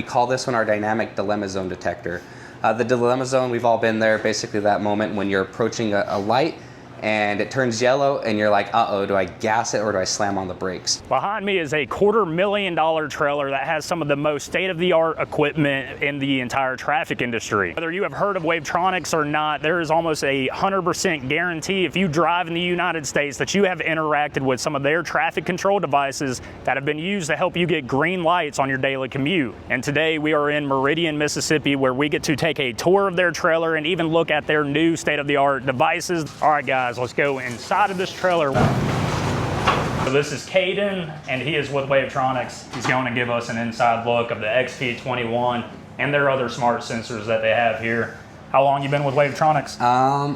We call this one our dynamic dilemma zone detector. The dilemma zone, we've all been there, basically that moment when you're approaching a light and it turns yellow and you're like, uh-oh, do I gas it or do I slam on the brakes? Behind me is a $250,000 trailer that has some of the most state-of-the-art equipment in the entire traffic industry. Whether you have heard of Wavetronix or not, there is almost a 100% guarantee if you drive in the United States that you have interacted with some of their traffic control devices that have been used to help you get green lights on your daily commute. And today we are in Meridian, Mississippi, where we get to take a tour of their trailer and even look at their new state-of-the-art devices. All right, guys. Let's go inside of this trailer. So this is Kaden, and he is with Wavetronix. He's going to give us an inside look of the XP21 and their other smart sensors that they have here. How long you been with Wavetronix?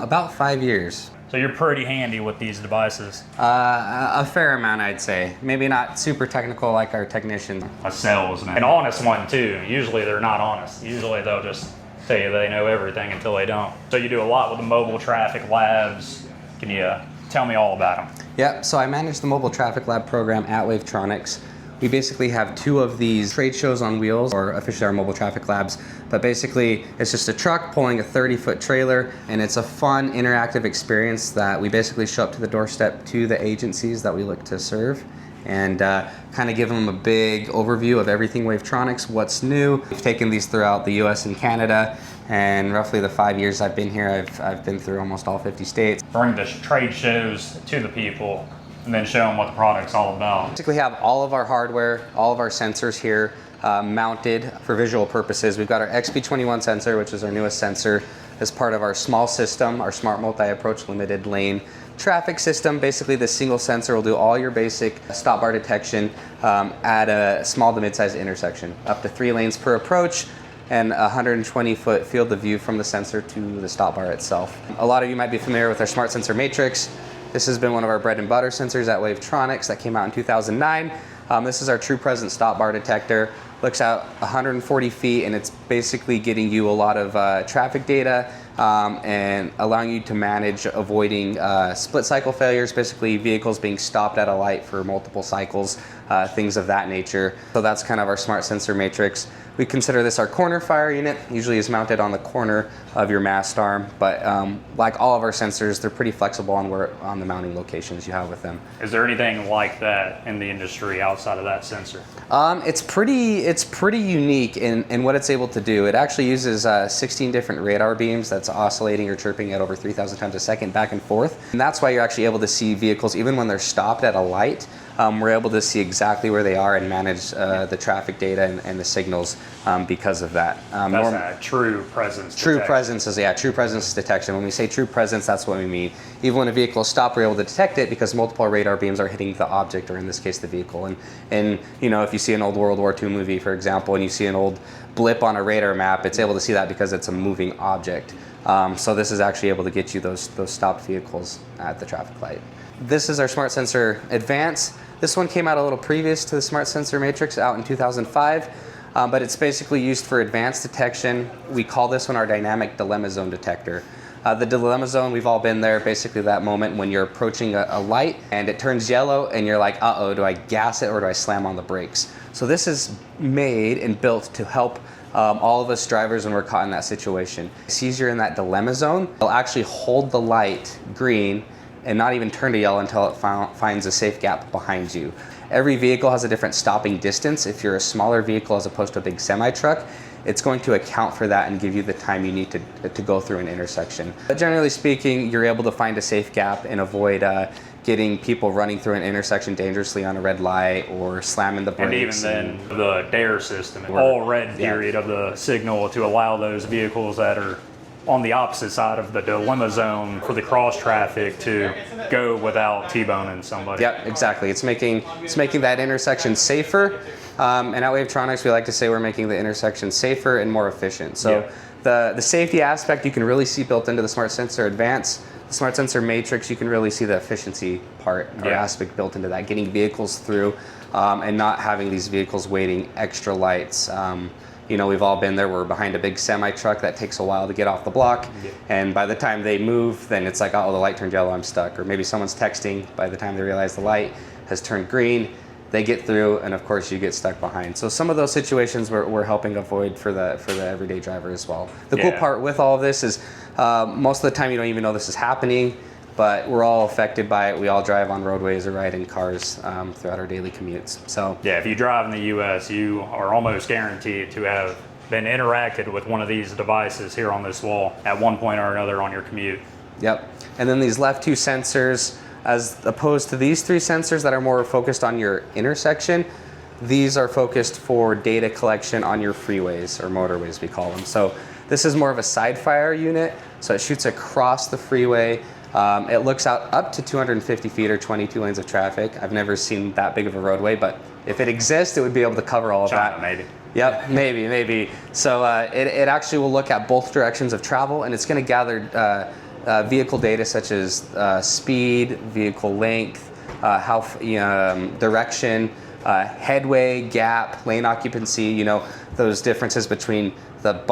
About 5 years. So you're pretty handy with these devices. A fair amount, I'd say. Maybe not super technical like our technicians. A salesman. An honest one too. Usually they're not honest. Usually they'll just tell you they know everything until they don't. So you do a lot with the mobile traffic labs. Can you tell me all about them? Yep, so I manage the mobile traffic lab program at Wavetronix. We basically have 2 of these trade shows on wheels, or officially our mobile traffic labs, but basically it's just a truck pulling a 30-foot trailer, and it's a fun, interactive experience that we basically show up to the doorstep to the agencies that we look to serve and kind of give them a big overview of everything Wavetronix, what's new. We've taken these throughout the US and Canada, and roughly the 5 years I've been here, I've been through almost all 50 states. Bring the trade shows to the people and then show them what the product's all about. Basically have all of our hardware, all of our sensors here mounted for visual purposes. We've got our XP21 sensor, which is our newest sensor, as part of our small system, our smart multi-approach limited lane traffic system. Basically, this single sensor will do all your basic stop bar detection at a small to mid-sized intersection, up to 3 lanes per approach, and a 120-foot field of view from the sensor to the stop bar itself. A lot of you might be familiar with our smart sensor matrix. This has been one of our bread and butter sensors at Wavetronix that came out in 2009. This is our true presence stop bar detector. Looks out 140 feet, and it's basically getting you a lot of traffic data and allowing you to manage avoiding split cycle failures, basically vehicles being stopped at a light for multiple cycles, things of that nature. So that's kind of our smart sensor matrix. We consider this our corner fire unit. Usually is mounted on the corner of your mast arm, but like all of our sensors, they're pretty flexible on the mounting locations you have with them. Is there anything like that in the industry outside of that sensor? It's pretty unique in what it's able to do. It actually uses 16 different radar beams that's oscillating or chirping at over 3,000 times a second back and forth. And that's why you're actually able to see vehicles even when they're stopped at a light. We're able to see exactly where they are and manage the traffic data and the signals because of that. That's a true presence True detection. presence is, yeah, true presence detection. When we say true presence, that's what we mean. Even when a vehicle is stopped, we're able to detect it because multiple radar beams are hitting the object, or in this case, the vehicle. And you know, if you see an old World War II movie, for example, and you see an old blip on a radar map, it's able to see that because it's a moving object. So this is actually able to get you those stopped vehicles at the traffic light. This is our Smart Sensor Advance. This one came out a little previous to the Smart Sensor Matrix, out in 2005, but it's basically used for advanced detection. We call this one our dynamic dilemma zone detector. The dilemma zone, we've all been there, basically that moment when you're approaching a light and it turns yellow and you're like, uh-oh, do I gas it or do I slam on the brakes? So this is made and built to help all of us drivers when we're caught in that situation. It sees you're in that dilemma zone, it'll actually hold the light green and not even turn to yellow until it finds a safe gap behind you. Every vehicle has a different stopping distance. If you're a smaller vehicle as opposed to a big semi-truck, it's going to account for that and give you the time you need to go through an intersection. But generally speaking, you're able to find a safe gap and avoid getting people running through an intersection dangerously on a red light or slamming the brakes. And even then, the DARE system, all red period of the signal to allow those vehicles that are on the opposite side of the dilemma zone for the cross traffic to go without T-boning somebody. Yep, exactly. It's making that intersection safer. And at Wavetronix, we like to say we're making the intersection safer and more efficient. So the safety aspect you can really see built into the Smart Sensor Advance. The Smart Sensor Matrix, you can really see the efficiency part or aspect built into that, getting vehicles through and not having these vehicles waiting extra lights. You know, we've all been there. We're behind a big semi-truck that takes a while to get off the block. And by the time they move, then it's like, oh, the light turned yellow, I'm stuck. Or maybe someone's texting. By the time they realize the light has turned green, they get through, and of course you get stuck behind. So some of those situations we're helping avoid for the everyday driver as well. The cool part with all of this is most of the time you don't even know this is happening, but we're all affected by it. We all drive on roadways or ride in cars throughout our daily commutes. So yeah, if you drive in the U.S., you are almost guaranteed to have been interacted with one of these devices here on this wall at one point or another on your commute. Yep. And then these left two sensors, as opposed to these three sensors that are more focused on your intersection, these are focused for data collection on your freeways, or motorways we call them. So this is more of a side fire unit, so it shoots across the freeway. It looks out up to 250 feet or 22 lanes of traffic. I've never seen that big of a roadway, but if it exists, it would be able to cover all of that. Maybe. Yep, maybe. So it actually will look at both directions of travel, and it's going to gather vehicle data such as speed, vehicle length, direction, headway, gap, lane occupancy, those differences between the back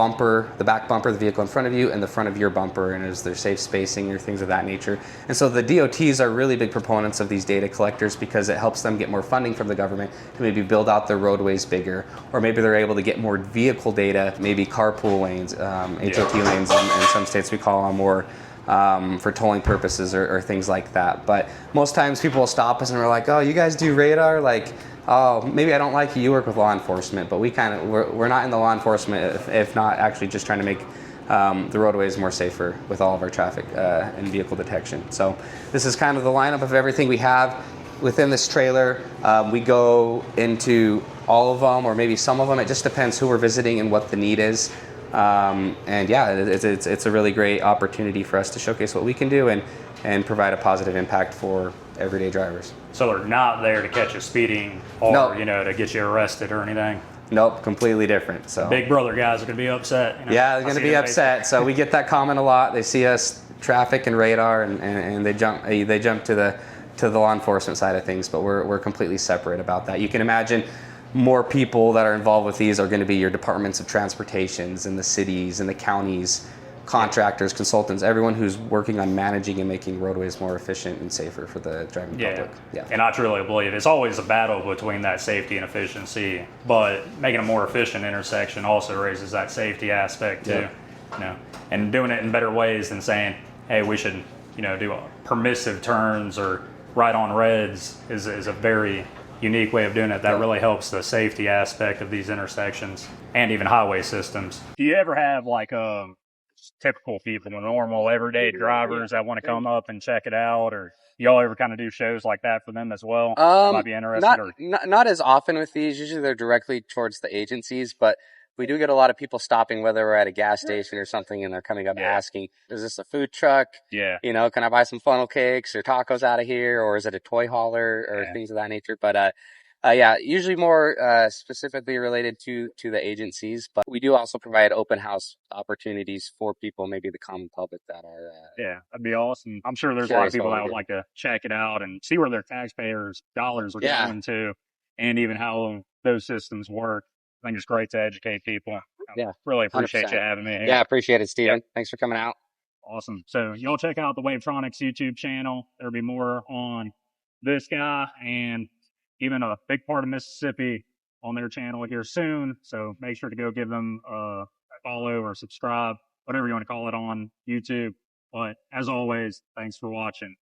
bumper, the vehicle in front of you, and the front of your bumper, and is there safe spacing or things of that nature. And so the DOTs are really big proponents of these data collectors because it helps them get more funding from the government to maybe build out their roadways bigger, or maybe they're able to get more vehicle data, maybe carpool lanes, HOT lanes in some states we call them, or for tolling purposes or things like that. But most times people will stop us and we're like, oh, you guys do radar? Like, oh, maybe I don't like you work with law enforcement, but we're not in the law enforcement if not actually just trying to make the roadways more safer with all of our traffic and vehicle detection. So this is kind of the lineup of everything we have within this trailer. We go into all of them, or maybe some of them. It just depends who we're visiting and what the need is. And yeah, it's a really great opportunity for us to showcase what we can do and provide a positive impact for everyday drivers. So they're not there to catch you speeding or, No. to get you arrested or anything? Nope, completely different. So Big brother guys are going to be upset. yeah, they're going to be upset. So we get that comment a lot. They see us traffic and radar, and they jump to the law enforcement side of things. But we're completely separate about that. You can imagine more people that are involved with these are going to be your departments of transportations and the cities and the counties, contractors, consultants, everyone who's working on managing and making roadways more efficient and safer for the driving public. Yeah. And I truly believe it's always a battle between that safety and efficiency, but making a more efficient intersection also raises that safety aspect too. And doing it in better ways than saying, hey, we should, do permissive turns or right on reds is a very unique way of doing it that really helps the safety aspect of these intersections and even highway systems. Do you ever have typical people, normal everyday drivers that want to come up and check it out, or y'all ever kind of do shows like that for them as well? Might be interested. Not as often with these. Usually they're directly towards the agencies, but we do get a lot of people stopping, whether we're at a gas station or something, and they're coming up asking, is this a food truck? Yeah. Can I buy some funnel cakes or tacos out of here? Or is it a toy hauler or things of that nature? But, usually more specifically related to the agencies. But we do also provide open house opportunities for people, maybe the common public that are. That'd be awesome. I'm sure there's a lot of people that would like to check it out and see where their taxpayers' dollars are going to, and even how those systems work. I think it's great to educate people. Really appreciate 100%. You having me here. Yeah, appreciate it, Steven. Yep. Thanks for coming out. Awesome. So y'all check out the Wavetronix YouTube channel. There'll be more on this guy and even a big part of Mississippi on their channel here soon. So make sure to go give them a follow or subscribe, whatever you want to call it on YouTube. But as always, thanks for watching.